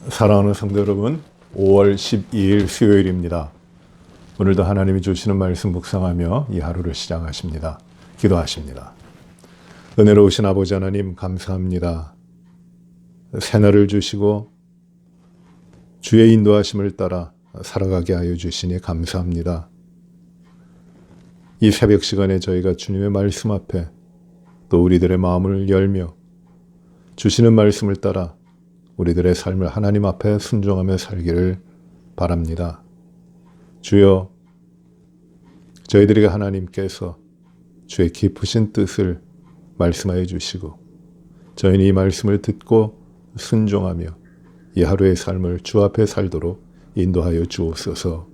사랑하는 성도 여러분, 5월 12일 수요일입니다. 오늘도 하나님이 주시는 말씀 묵상하며 이 하루를 시작하십니다. 기도하십니다. 은혜로우신 아버지 하나님 감사합니다. 새날을 주시고 주의 인도하심을 따라 살아가게 하여 주시니 감사합니다. 이 새벽 시간에 저희가 주님의 말씀 앞에 또 우리들의 마음을 열며 주시는 말씀을 따라 우리들의 삶을 하나님 앞에 순종하며 살기를 바랍니다. 주여, 저희들에게 하나님께서 주의 깊으신 뜻을 말씀하여 주시고 저희는 이 말씀을 듣고 순종하며 이 하루의 삶을 주 앞에 살도록 인도하여 주옵소서.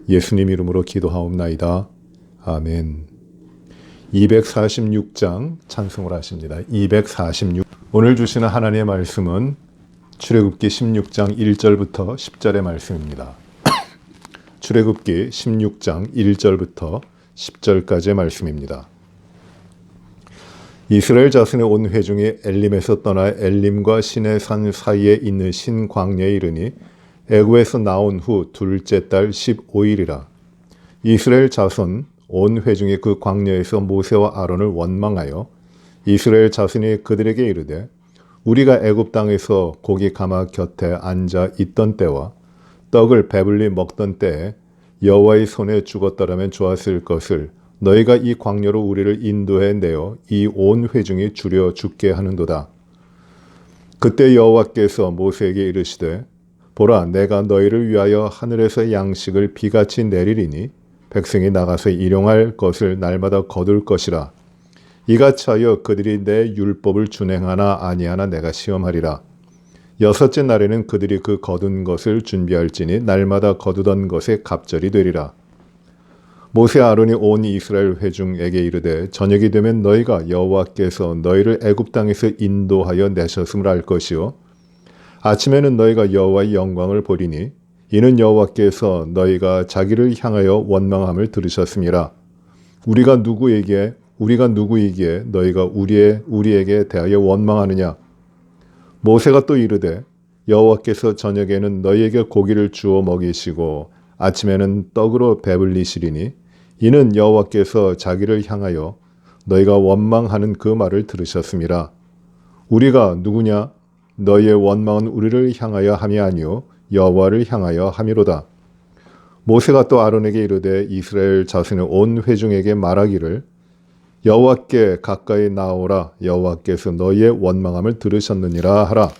예수님 이름으로 기도하옵나이다. 아멘. 246장 찬송을 하십니다. 246. 오늘 주시는 하나님의 말씀은 출애굽기 16장 1절부터 10절의 말씀입니다. 출애굽기 16장 1절부터 10절까지의 말씀입니다. 이스라엘 자손의 온 회중이 엘림에서 떠나 엘림과 시내산 사이에 있는 신광야에 이르니 애굽에서 나온 후 둘째 달 15일이라. 이스라엘 자손 온 회중이 그 광야에서 모세와 아론을 원망하여 이스라엘 자손이 그들에게 이르되 우리가 애굽 땅에서 고기 가마 곁에 앉아 있던 때와 떡을 배불리 먹던 때에 여호와의 손에 죽었더라면 좋았을 것을 너희가 이 광야로 우리를 인도해 내어 이 온 회중이 줄여 죽게 하는도다. 그때 여호와께서 모세에게 이르시되 보라, 내가 너희를 위하여 하늘에서 양식을 비같이 내리리니 백성이 나가서 일용할 것을 날마다 거둘 것이라. 이같이 하여 그들이 내 율법을 준행하나 아니하나 내가 시험하리라. 여섯째 날에는 그들이 그 거둔 것을 준비할지니 날마다 거두던 것에 갑절이 되리라. 모세 아론이 온 이스라엘 회중에게 이르되 저녁이 되면 너희가 여호와께서 너희를 애굽 땅에서 인도하여 내셨음을 알 것이요 아침에는 너희가 여호와의 영광을 보리니 이는 여호와께서 너희가 자기를 향하여 원망함을 들으셨음이라. 우리가 누구이기에 너희가 우리에게 대하여 원망하느냐? 모세가 또 이르되 여호와께서 저녁에는 너희에게 고기를 주어 먹이시고 아침에는 떡으로 배불리시리니 이는 여호와께서 자기를 향하여 너희가 원망하는 그 말을 들으셨음이라. 우리가 누구냐? 너희의 원망은 우리를 향하여 함이 아니요 여호와를 향하여 함이로다. 모세가 또 아론에게 이르되 이스라엘 자손의 온 회중에게 말하기를 여호와께 가까이 나오라. 여호와께서 너희의 원망함을 들으셨느니라 하라.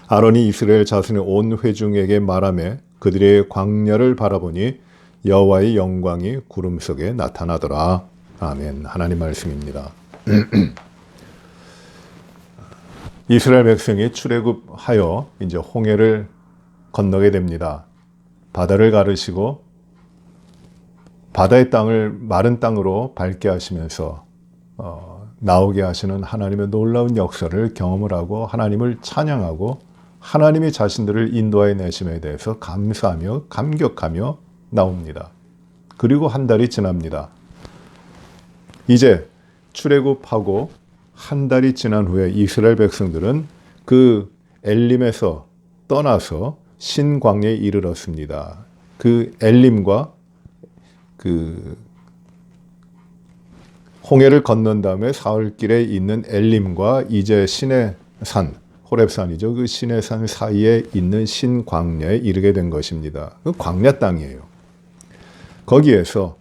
아론이 이스라엘 자손의 온 회중에게 말하며 그들의 광야를 바라보니 여호와의 영광이 구름 속에 나타나더라. 아멘. 하나님 말씀입니다. 이스라엘 백성이 출애굽하여 이제 홍해를 건너게 됩니다. 바다를 가르시고 바다의 땅을 마른 땅으로 밟게 하시면서 나오게 하시는 하나님의 놀라운 역사를 경험을 하고 하나님을 찬양하고 하나님이 자신들을 인도하여 내심에 대해서 감사하며 감격하며 나옵니다. 그리고 한 달이 지납니다. 이제 출애굽하고 한 달이 지난 후에 이스라엘 백성들은 그 엘림에서 떠나서 신광야에 이르렀습니다. 그 엘림과 그 홍해를 건넌 다음에 사흘길에 있는 엘림과 이제 시내산, 호렙산이죠. 그 시내산 사이에 있는 신광야에 이르게 된 것입니다. 그 광야 땅이에요. 거기에서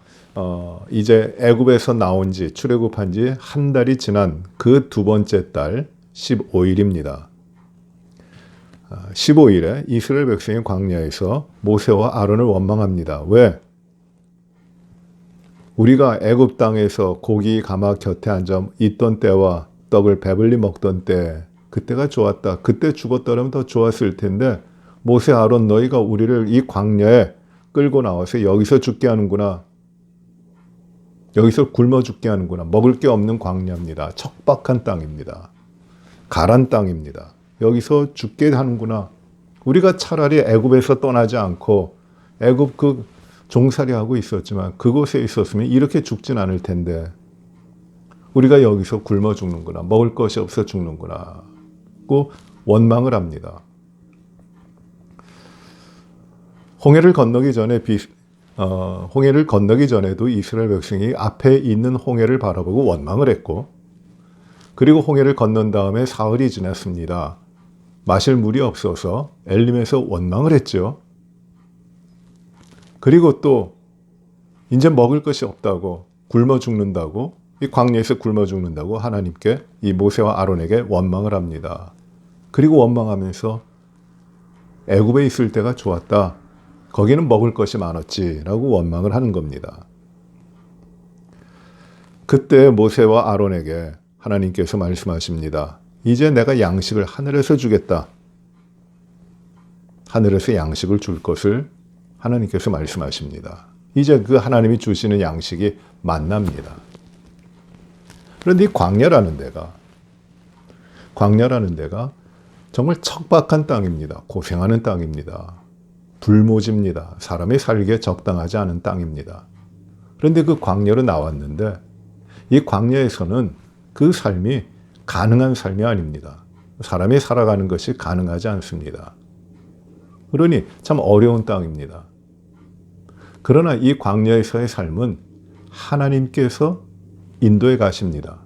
이제 애굽에서 나온 지 출애굽한 지 한 달이 지난 그 두 번째 달 15일입니다. 15일에 이스라엘 백성이 광야에서 모세와 아론을 원망합니다. 왜? 우리가 애굽 땅에서 고기 가마 곁에 앉아 있던 때와 떡을 배불리 먹던 때 그때가 좋았다. 그때 죽었더라면 더 좋았을 텐데 모세 아론 너희가 우리를 이 광야에 끌고 나와서 여기서 죽게 하는구나. 여기서 굶어 죽게 하는구나. 먹을 게 없는 광야입니다. 척박한 땅입니다. 가란 땅입니다. 여기서 죽게 하는구나. 우리가 차라리 애굽에서 떠나지 않고 애굽 그 종살이하고 있었지만 그곳에 있었으면 이렇게 죽진 않을 텐데 우리가 여기서 굶어 죽는구나. 먹을 것이 없어 죽는구나. 원망을 합니다. 홍해를 건너기 전에도 이스라엘 백성이 앞에 있는 홍해를 바라보고 원망을 했고, 그리고 홍해를 건넌 다음에 사흘이 지났습니다. 마실 물이 없어서 엘림에서 원망을 했죠. 그리고 또 이제 먹을 것이 없다고, 굶어 죽는다고, 이 광야에서 굶어 죽는다고 하나님께, 이 모세와 아론에게 원망을 합니다. 그리고 원망하면서 애굽에 있을 때가 좋았다. 거기는 먹을 것이 많았지라고 원망을 하는 겁니다. 그때 모세와 아론에게 하나님께서 말씀하십니다. 이제 내가 양식을 하늘에서 주겠다. 하늘에서 양식을 줄 것을 하나님께서 말씀하십니다. 이제 그 하나님이 주시는 양식이 만납니다. 그런데 이 광야라는 데가 정말 척박한 땅입니다. 고생하는 땅입니다. 불모지입니다. 사람이 살기에 적당하지 않은 땅입니다. 그런데 그 광야로 나왔는데 이 광야에서는 그 삶이 가능한 삶이 아닙니다. 사람이 살아가는 것이 가능하지 않습니다. 그러니 참 어려운 땅입니다. 그러나 이 광야에서의 삶은 하나님께서 인도해 가십니다.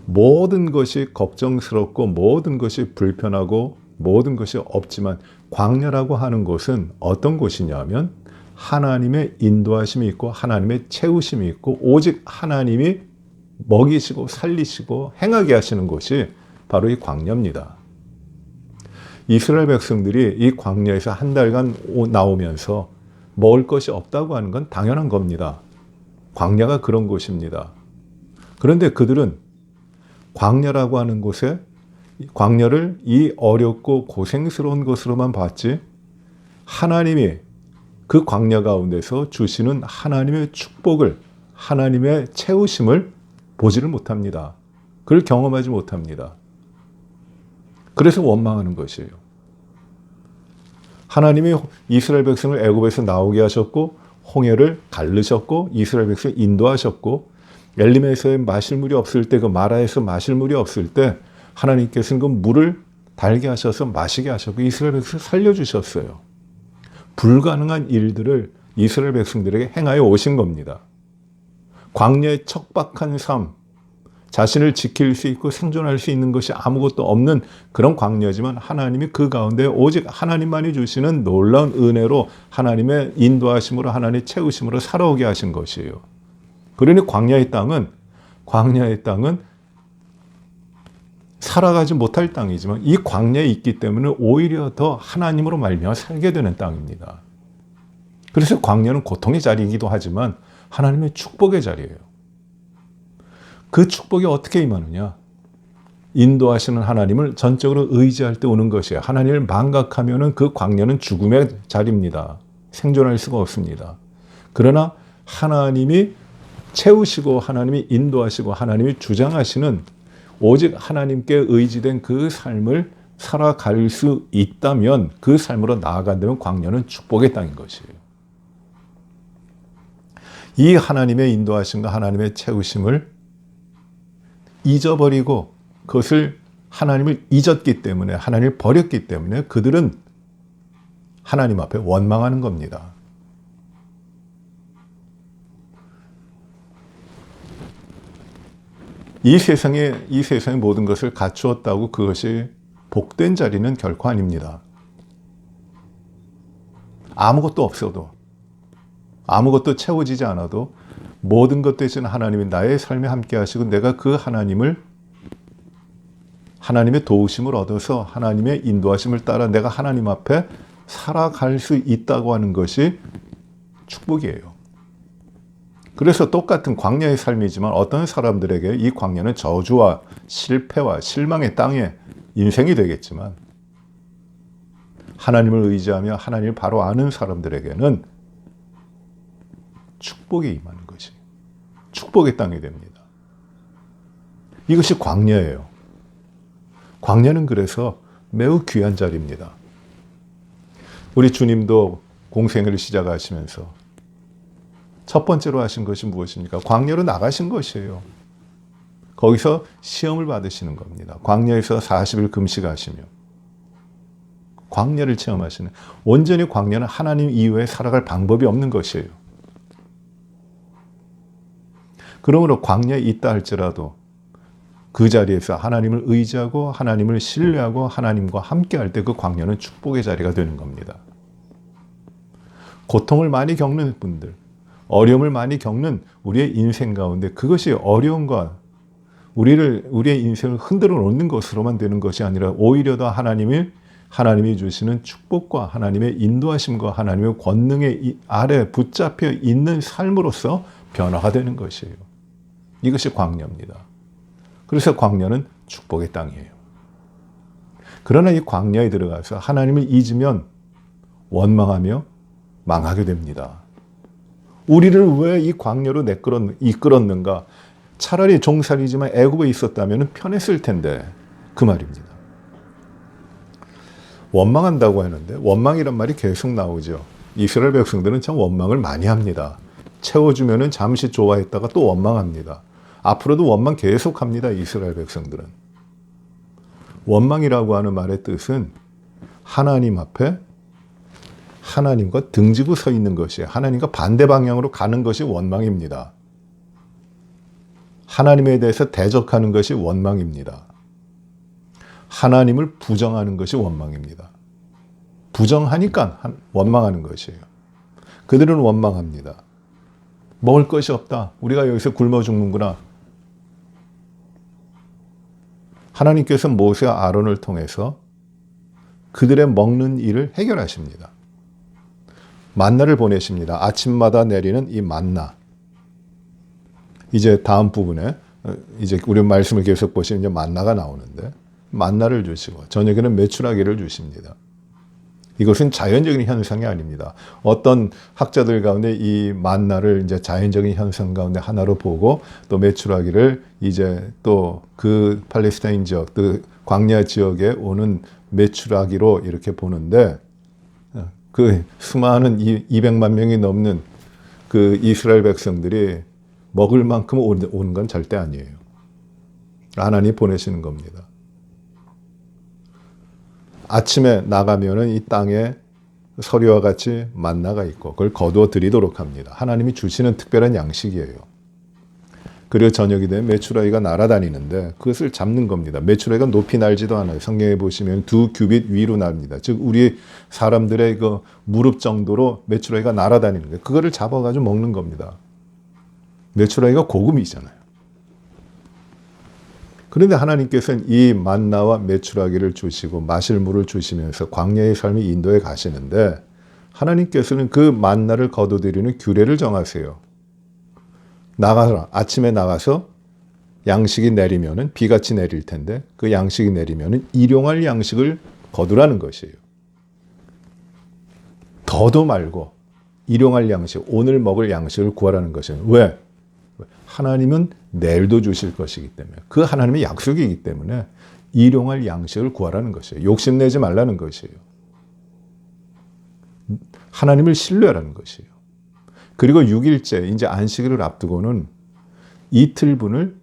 모든 것이 걱정스럽고 모든 것이 불편하고 모든 것이 없지만 광야라고 하는 곳은 어떤 곳이냐면 하나님의 인도하심이 있고 하나님의 채우심이 있고 오직 하나님이 먹이시고 살리시고 행하게 하시는 곳이 바로 이 광야입니다. 이스라엘 백성들이 이 광야에서 한 달간 나오면서 먹을 것이 없다고 하는 건 당연한 겁니다. 광야가 그런 곳입니다. 그런데 그들은 광야라고 하는 곳에 광야를 이 어렵고 고생스러운 것으로만 봤지 하나님이 그 광야 가운데서 주시는 하나님의 축복을, 하나님의 채우심을 보지를 못합니다. 그걸 경험하지 못합니다. 그래서 원망하는 것이에요. 하나님이 이스라엘 백성을 애굽에서 나오게 하셨고 홍해를 가르셨고 이스라엘 백성을 인도하셨고 엘림에서의 마실 물이 없을 때, 그 마라에서 마실 물이 없을 때 하나님께서는 그 물을 달게 하셔서 마시게 하셨고 이스라엘 백성을 살려주셨어요. 불가능한 일들을 이스라엘 백성들에게 행하여 오신 겁니다. 광야의 척박한 삶, 자신을 지킬 수 있고 생존할 수 있는 것이 아무것도 없는 그런 광야지만 하나님이 그 가운데 오직 하나님만이 주시는 놀라운 은혜로 하나님의 인도하심으로 하나님의 채우심으로 살아오게 하신 것이에요. 그러니 광야의 땅은 살아가지 못할 땅이지만 이 광야에 있기 때문에 오히려 더 하나님으로 말미암아 살게 되는 땅입니다. 그래서 광야는 고통의 자리이기도 하지만 하나님의 축복의 자리예요. 그 축복이 어떻게 임하느냐? 인도하시는 하나님을 전적으로 의지할 때 오는 것이에요. 하나님을 망각하면은 그 광야는 죽음의 자리입니다. 생존할 수가 없습니다. 그러나 하나님이 채우시고 하나님이 인도하시고 하나님이 주장하시는 오직 하나님께 의지된 그 삶을 살아갈 수 있다면 그 삶으로 나아간다면 광야는 축복의 땅인 것이에요. 이 하나님의 인도하심과 하나님의 채우심을 잊어버리고 그것을 하나님을 잊었기 때문에 하나님을 버렸기 때문에 그들은 하나님 앞에 원망하는 겁니다. 이 세상의 모든 것을 갖추었다고 그것이 복된 자리는 결코 아닙니다. 아무것도 없어도 아무것도 채워지지 않아도 모든 것 대신 하나님이 나의 삶에 함께 하시고 내가 그 하나님의 도우심을 얻어서 하나님의 인도하심을 따라 내가 하나님 앞에 살아갈 수 있다고 하는 것이 축복이에요. 그래서 똑같은 광야의 삶이지만 어떤 사람들에게 이 광야는 저주와 실패와 실망의 땅의 인생이 되겠지만 하나님을 의지하며 하나님을 바로 아는 사람들에게는 축복이 임하는 것이 축복의 땅이 됩니다. 이것이 광야예요. 광야는 그래서 매우 귀한 자리입니다. 우리 주님도 공생애를 시작하시면서 첫 번째로 하신 것이 무엇입니까? 광야로 나가신 것이에요. 거기서 시험을 받으시는 겁니다. 광야에서 40일 금식하시며 광야를 체험하시는, 온전히 광야는 하나님 이외에 살아갈 방법이 없는 것이에요. 그러므로 광야에 있다 할지라도 그 자리에서 하나님을 의지하고 하나님을 신뢰하고 하나님과 함께 할 때 그 광야는 축복의 자리가 되는 겁니다. 고통을 많이 겪는 분들, 어려움을 많이 겪는 우리의 인생 가운데 그것이 어려움과 우리의 인생을 흔들어 놓는 것으로만 되는 것이 아니라 오히려 더 하나님이 주시는 축복과 하나님의 인도하심과 하나님의 권능의 아래 붙잡혀 있는 삶으로서 변화가 되는 것이에요. 이것이 광야입니다. 그래서 광야는 축복의 땅이에요. 그러나 이 광야에 들어가서 하나님을 잊으면 원망하며 망하게 됩니다. 우리를 왜 이 광야로 이끌었는가? 차라리 종살이지만 애굽에 있었다면 편했을 텐데, 그 말입니다. 원망한다고 하는데 원망이란 말이 계속 나오죠. 이스라엘 백성들은 참 원망을 많이 합니다. 채워주면 잠시 좋아했다가 또 원망합니다. 앞으로도 원망 계속합니다. 이스라엘 백성들은. 원망이라고 하는 말의 뜻은 하나님 앞에 하나님과 등지고 서 있는 것이에요. 하나님과 반대 방향으로 가는 것이 원망입니다. 하나님에 대해서 대적하는 것이 원망입니다. 하나님을 부정하는 것이 원망입니다. 부정하니까 원망하는 것이에요. 그들은 원망합니다. 먹을 것이 없다. 우리가 여기서 굶어 죽는구나. 하나님께서 모세와 아론을 통해서 그들의 먹는 일을 해결하십니다. 만나를 보내십니다. 아침마다 내리는 이 만나. 이제 다음 부분에 이제 우리 말씀을 계속 보시면 이제 만나가 나오는데, 만나를 주시고 저녁에는 메추라기를 주십니다. 이것은 자연적인 현상이 아닙니다. 어떤 학자들 가운데 이 만나를 이제 자연적인 현상 가운데 하나로 보고 또 메추라기를 이제 또 그 팔레스타인 지역, 그 광야 지역에 오는 메추라기로 이렇게 보는데, 그 수많은 200만 명이 넘는 그 이스라엘 백성들이 먹을 만큼 오는 건 절대 아니에요. 하나님이 보내시는 겁니다. 아침에 나가면은 이 땅에 서리와 같이 만나가 있고 그걸 거두어 드리도록 합니다. 하나님이 주시는 특별한 양식이에요. 그리고 저녁이 되면 메추라기가 날아다니는데 그것을 잡는 겁니다. 메추라기가 높이 날지도 않아요. 성경에 보시면 2규빗 위로 납니다. 즉 우리 사람들의 그 무릎 정도로 메추라기가 날아다니는 거예요. 그거를 잡아가지고 먹는 겁니다. 메추라기가 고금이잖아요. 그런데 하나님께서는 이 만나와 메추라기를 주시고 마실 물을 주시면서 광야의 삶을 인도해 가시는데, 하나님께서는 그 만나를 거둬들이는 규례를 정하세요. 나가라. 아침에 나가서 양식이 내리면은 비같이 내릴 텐데 그 양식이 내리면은 일용할 양식을 거두라는 것이에요. 더도 말고 일용할 양식, 오늘 먹을 양식을 구하라는 것이에요. 왜? 하나님은 내일도 주실 것이기 때문에, 그 하나님의 약속이기 때문에 일용할 양식을 구하라는 것이에요. 욕심내지 말라는 것이에요. 하나님을 신뢰하라는 것이에요. 그리고 6일째 이제 안식일을 앞두고는 이틀분을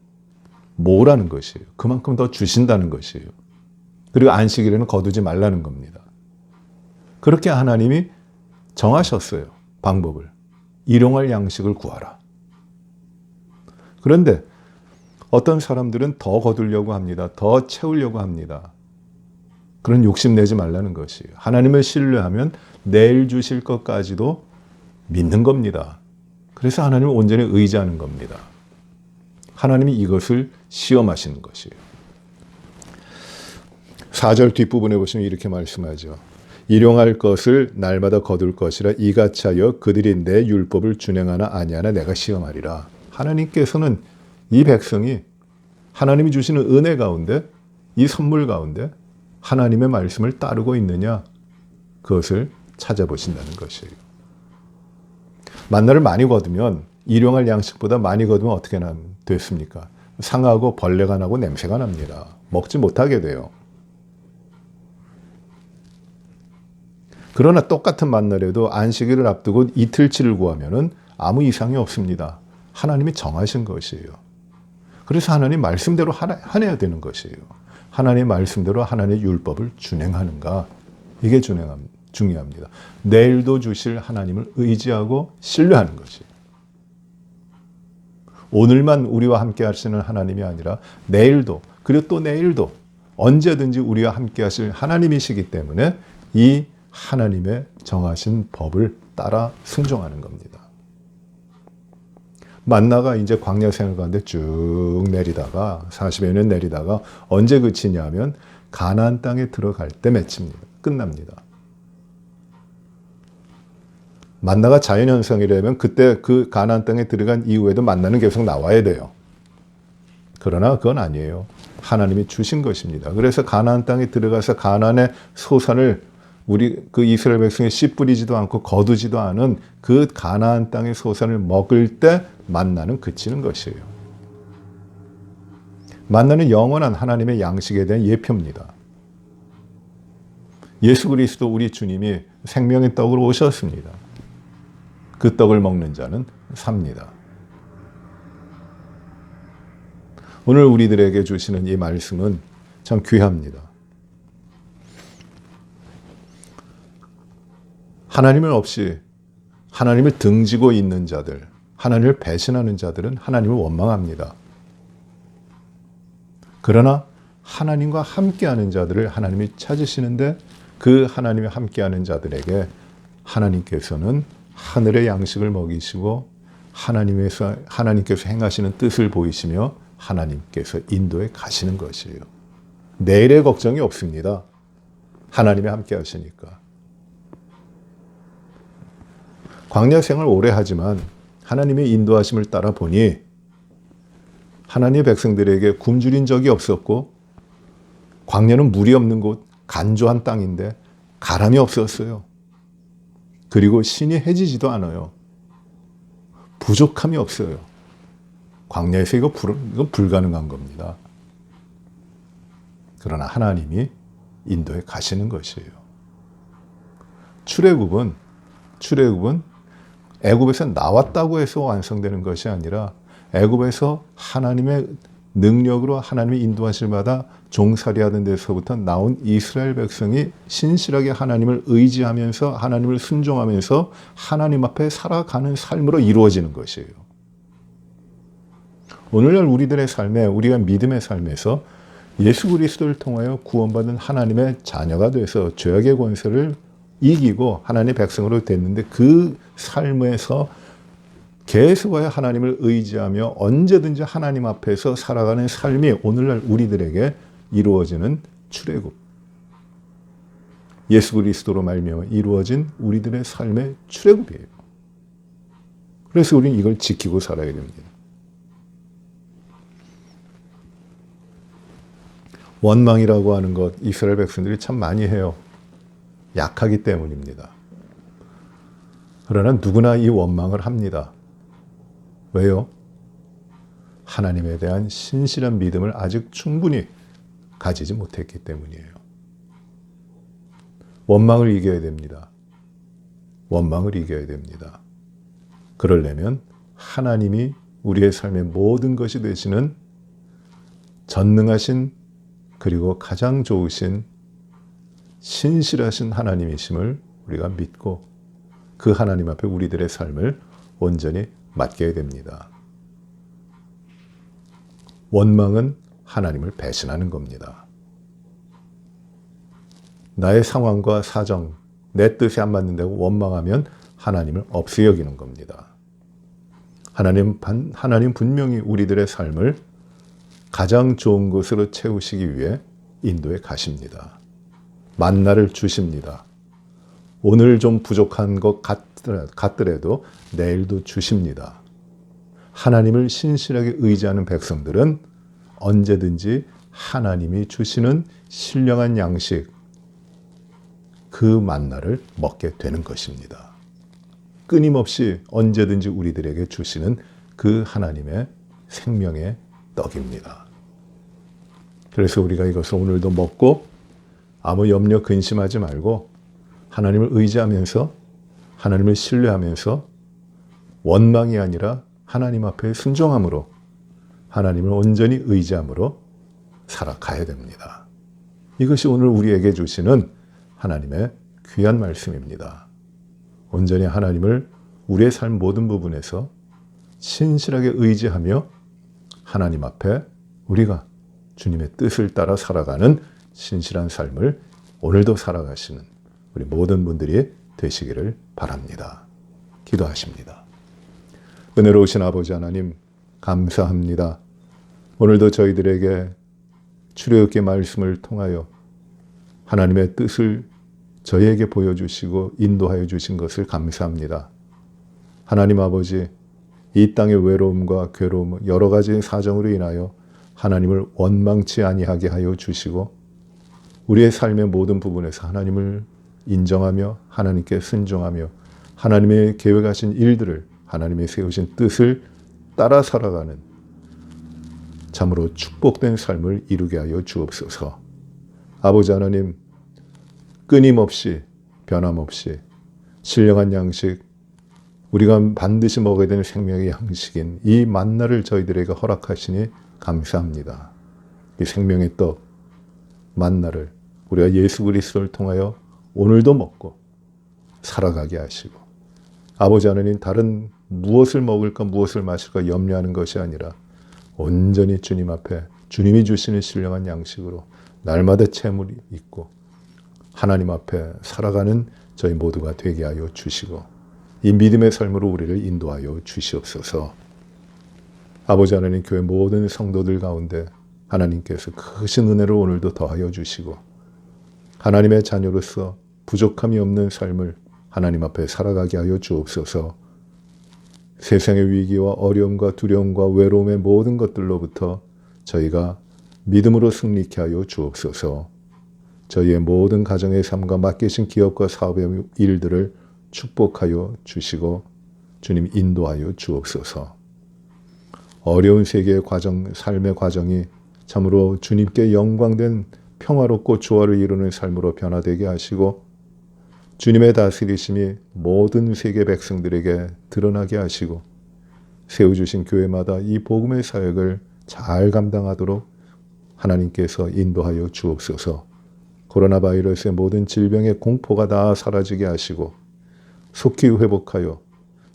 모으라는 것이에요. 그만큼 더 주신다는 것이에요. 그리고 안식일에는 거두지 말라는 겁니다. 그렇게 하나님이 정하셨어요. 방법을. 일용할 양식을 구하라. 그런데 어떤 사람들은 더 거두려고 합니다. 더 채우려고 합니다. 그런 욕심내지 말라는 것이에요. 하나님을 신뢰하면 내일 주실 것까지도 믿는 겁니다. 그래서 하나님을 온전히 의지하는 겁니다. 하나님이 이것을 시험하시는 것이에요. 4절 뒷부분에 보시면 이렇게 말씀하죠. 일용할 것을 날마다 거둘 것이라 이같이 하여 그들이 내 율법을 준행하나 아니하나 내가 시험하리라. 하나님께서는 이 백성이 하나님이 주시는 은혜 가운데, 이 선물 가운데 하나님의 말씀을 따르고 있느냐, 그것을 찾아보신다는 것이에요. 만나를 많이 거두면, 일용할 양식보다 많이 거두면 어떻게 됐습니까? 상하고 벌레가 나고 냄새가 납니다. 먹지 못하게 돼요. 그러나 똑같은 만나라도 안식일을 앞두고 이틀치를 구하면은 아무 이상이 없습니다. 하나님이 정하신 것이에요. 그래서 하나님 말씀대로 해야 되는 것이에요. 하나님 말씀대로 하나님의 율법을 준행하는가? 이게 중요합니다. 내일도 주실 하나님을 의지하고 신뢰하는 것이에요. 오늘만 우리와 함께 하시는 하나님이 아니라 내일도, 그리고 또 내일도 언제든지 우리와 함께 하실 하나님이시기 때문에 이 하나님의 정하신 법을 따라 순종하는 겁니다. 만나가 이제 광야 생활 가운데 쭉 내리다가 40여 년 내리다가 언제 그치냐면 가나안 땅에 들어갈 때 맺힙니다. 끝납니다. 만나가 자연현상이라면 그때 그 가나안 땅에 들어간 이후에도 만나는 계속 나와야 돼요. 그러나 그건 아니에요. 하나님이 주신 것입니다. 그래서 가나안 땅에 들어가서 가나안의 소산을 우리 그 이스라엘 백성이 씨 뿌리지도 않고 거두지도 않은 그 가나안 땅의 소산을 먹을 때 만나는 그치는 것이에요. 만나는 영원한 하나님의 양식에 대한 예표입니다. 예수 그리스도 우리 주님이 생명의 떡으로 오셨습니다. 그 떡을 먹는 자는 삽니다. 오늘 우리들에게 주시는 이 말씀은 참 귀합니다. 하나님을 없이 하나님을 등지고 있는 자들, 하나님을 배신하는 자들은 하나님을 원망합니다. 그러나 하나님과 함께하는 자들을 하나님이 찾으시는데 그 하나님이 함께하는 자들에게 하나님께서는 하늘의 양식을 먹이시고 하나님께서 행하시는 뜻을 보이시며 하나님께서 인도에 가시는 것이에요. 내일의 걱정이 없습니다. 하나님이 함께 하시니까. 광야 생활 오래 하지만 하나님의 인도하심을 따라 보니 하나님의 백성들에게 굶주린 적이 없었고 광야는 물이 없는 곳, 간조한 땅인데 가람이 없었어요. 그리고 신이 해지지도 않아요. 부족함이 없어요. 광야에서 이건 불가능한 겁니다. 그러나 하나님이 인도에 가시는 것이에요. 출애굽은 애굽에서 나왔다고 해서 완성되는 것이 아니라 애굽에서 하나님의 능력으로 하나님이 인도하실 마다 종살이하던 데서부터 나온 이스라엘 백성이 신실하게 하나님을 의지하면서 하나님을 순종하면서 하나님 앞에 살아가는 삶으로 이루어지는 것이에요. 오늘날 우리들의 삶에, 우리가 믿음의 삶에서 예수 그리스도를 통하여 구원받은 하나님의 자녀가 돼서 죄악의 권세를 이기고 하나님의 백성으로 됐는데 그 삶에서 계속하여 하나님을 의지하며 언제든지 하나님 앞에서 살아가는 삶이 오늘날 우리들에게 이루어지는 출애굽. 예수 그리스도로 말미암아 이루어진 우리들의 삶의 출애굽이에요. 그래서 우리는 이걸 지키고 살아야 됩니다. 원망이라고 하는 것 이스라엘 백성들이 참 많이 해요. 약하기 때문입니다. 그러나 누구나 이 원망을 합니다. 왜요? 하나님에 대한 신실한 믿음을 아직 충분히 가지지 못했기 때문이에요. 원망을 이겨야 됩니다. 원망을 이겨야 됩니다. 그러려면 하나님이 우리의 삶의 모든 것이 되시는 전능하신 그리고 가장 좋으신 신실하신 하나님이심을 우리가 믿고 그 하나님 앞에 우리들의 삶을 온전히 맡겨야 됩니다. 원망은 하나님을 배신하는 겁니다. 나의 상황과 사정, 내 뜻에 안 맞는다고 원망하면 하나님을 없이 여기는 겁니다. 하나님 분명히 우리들의 삶을 가장 좋은 것으로 채우시기 위해 인도에 가십니다. 만나를 주십니다. 오늘 좀 부족한 것 같더라도 내일도 주십니다. 하나님을 신실하게 의지하는 백성들은 언제든지 하나님이 주시는 신령한 양식, 그 만나를 먹게 되는 것입니다. 끊임없이 언제든지 우리들에게 주시는 그 하나님의 생명의 떡입니다. 그래서 우리가 이것을 오늘도 먹고 아무 염려 근심하지 말고 하나님을 의지하면서 하나님을 신뢰하면서 원망이 아니라 하나님 앞에 순종함으로 하나님을 온전히 의지함으로 살아가야 됩니다. 이것이 오늘 우리에게 주시는 하나님의 귀한 말씀입니다. 온전히 하나님을 우리의 삶 모든 부분에서 신실하게 의지하며 하나님 앞에 우리가 주님의 뜻을 따라 살아가는 신실한 삶을 오늘도 살아가시는 우리 모든 분들이 되시기를 바랍니다. 기도하십니다. 은혜로우신 아버지 하나님 감사합니다. 오늘도 저희들에게 출애굽기 말씀을 통하여 하나님의 뜻을 저희에게 보여주시고 인도하여 주신 것을 감사합니다. 하나님 아버지, 이 땅의 외로움과 괴로움, 여러 가지 사정으로 인하여 하나님을 원망치 아니하게 하여 주시고 우리의 삶의 모든 부분에서 하나님을 인정하며 하나님께 순종하며 하나님의 계획하신 일들을 하나님의 세우신 뜻을 따라 살아가는 참으로 축복된 삶을 이루게 하여 주옵소서. 아버지 하나님, 끊임없이 변함없이 신령한 양식, 우리가 반드시 먹어야 되는 생명의 양식인 이 만나를 저희들에게 허락하시니 감사합니다. 이 생명의 떡, 만나를 우리가 예수 그리스도를 통하여 오늘도 먹고 살아가게 하시고 아버지 하나님 다른 무엇을 먹을까 무엇을 마실까 염려하는 것이 아니라 온전히 주님 앞에 주님이 주시는 신령한 양식으로 날마다 채물이 있고 하나님 앞에 살아가는 저희 모두가 되게 하여 주시고 이 믿음의 삶으로 우리를 인도하여 주시옵소서. 아버지 하나님 교회 모든 성도들 가운데 하나님께서 크신 은혜를 오늘도 더하여 주시고 하나님의 자녀로서 부족함이 없는 삶을 하나님 앞에 살아가게 하여 주옵소서. 세상의 위기와 어려움과 두려움과 외로움의 모든 것들로부터 저희가 믿음으로 승리케 하여 주옵소서. 저희의 모든 가정의 삶과 맡기신 기업과 사업의 일들을 축복하여 주시고 주님 인도하여 주옵소서. 어려운 세계의 과정, 삶의 과정이 참으로 주님께 영광된 평화롭고 조화를 이루는 삶으로 변화되게 하시고 주님의 다스리심이 모든 세계 백성들에게 드러나게 하시고 세워주신 교회마다 이 복음의 사역을 잘 감당하도록 하나님께서 인도하여 주옵소서. 코로나 바이러스의 모든 질병의 공포가 다 사라지게 하시고 속히 회복하여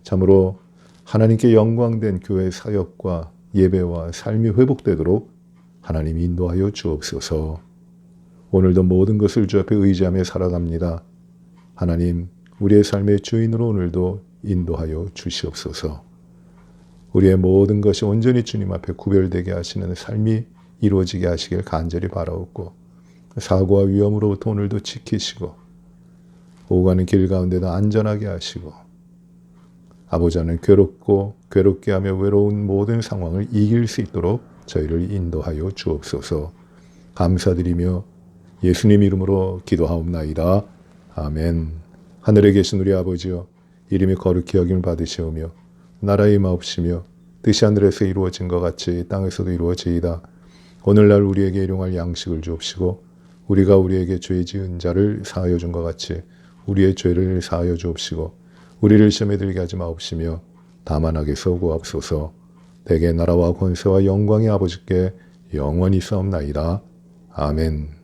참으로 하나님께 영광된 교회 사역과 예배와 삶이 회복되도록 하나님 인도하여 주옵소서. 오늘도 모든 것을 주 앞에 의지하며 살아갑니다. 하나님, 우리의 삶의 주인으로 오늘도 인도하여 주시옵소서. 우리의 모든 것이 온전히 주님 앞에 구별되게 하시는 삶이 이루어지게 하시길 간절히 바라옵고 사고와 위험으로부터 오늘도 지키시고 오고 가는 길 가운데도 안전하게 하시고 아버지 하나님 괴롭게 하며 외로운 모든 상황을 이길 수 있도록 저희를 인도하여 주옵소서. 감사드리며 예수님 이름으로 기도하옵나이다. 아멘. 하늘에 계신 우리 아버지여, 이름이 거룩히 여김을 받으시오며 나라의 임하옵시며 뜻이 하늘에서 이루어진 것 같이 땅에서도 이루어지이다. 오늘날 우리에게 일용할 양식을 주옵시고 우리가 우리에게 죄 지은 자를 사하여 준 것 같이 우리의 죄를 사하여 주옵시고 우리를 시험에 들게 하지 마옵시며 다만 악에서 구하옵소서. 대개 나라와 권세와 영광이 아버지께 영원히 있사옵나이다. 아멘.